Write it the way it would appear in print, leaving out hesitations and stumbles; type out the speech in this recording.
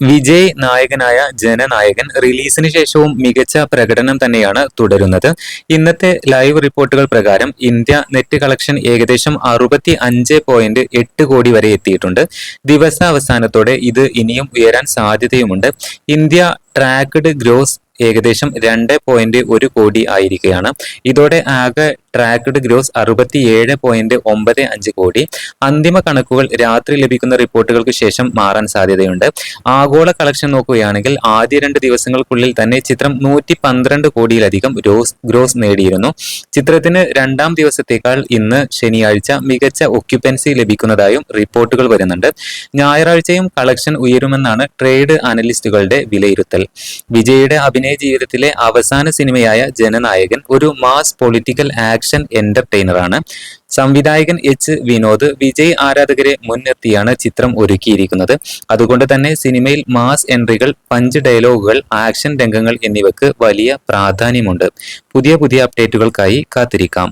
വിജയ് നായകനായ ജനനായകൻ റിലീസിന് ശേഷവും മികച്ച പ്രകടനം തന്നെയാണ് തുടരുന്നത്. ഇന്നത്തെ ലൈവ് റിപ്പോർട്ടുകൾ പ്രകാരം ഇന്ത്യ നെറ്റ് കളക്ഷൻ ഏകദേശം 65.8 കോടി വരെ എത്തിയിട്ടുണ്ട്. ദിവസാവസാനത്തോടെ ഇത് ഇനിയും ഉയരാൻ സാധ്യതയുമുണ്ട്. ഇന്ത്യ ട്രാക്ക്ഡ് ഗ്രോസ് ഏകദേശം 2.1 കോടി ആയിരിക്കുകയാണ്. ഇതോടെ ആകെ ട്രാക്ക്ഡ് ഗ്രോസ് 67.95 കോടി. അന്തിമ കണക്കുകൾ രാത്രി ലഭിക്കുന്ന റിപ്പോർട്ടുകൾക്ക് ശേഷം മാറാൻ സാധ്യതയുണ്ട്. ആഗോള കളക്ഷൻ നോക്കുകയാണെങ്കിൽ ആദ്യ 2 ദിവസങ്ങൾക്കുള്ളിൽ തന്നെ ചിത്രം 112 കോടിയിലധികം ഗ്രോസ് നേടിയിരുന്നു. ചിത്രത്തിന് 2ാം ദിവസത്തേക്കാൾ ഇന്ന് ശനിയാഴ്ച മികച്ച ഒക്യുപ്പൻസി ലഭിക്കുന്നതായും റിപ്പോർട്ടുകൾ വരുന്നുണ്ട്. ഞായറാഴ്ചയും കളക്ഷൻ ഉയരുമെന്നാണ് ട്രേഡ് അനലിസ്റ്റുകളുടെ വിലയിരുത്തൽ. വിജയുടെ അഭിനയ ജീവിതത്തിലെ അവസാന സിനിമയായ ജനനായകൻ ഒരു മാസ് പൊളിറ്റിക്കൽ ആക്ഷൻ എന്റർടൈനറാണ്. സംവിധായകൻ എച്ച് വിനോദ് വിജയ് ആരാധകരെ മുൻനിർത്തിയാണ് ചിത്രം ഒരുക്കിയിരിക്കുന്നത്. അതുകൊണ്ട് തന്നെ സിനിമയിൽ മാസ് എൻട്രികൾ, പഞ്ച് ഡയലോഗുകൾ, ആക്ഷൻ രംഗങ്ങൾ എന്നിവയ്ക്ക് വലിയ പ്രാധാന്യമുണ്ട്. പുതിയ അപ്ഡേറ്റുകൾക്കായി കാത്തിരിക്കാം.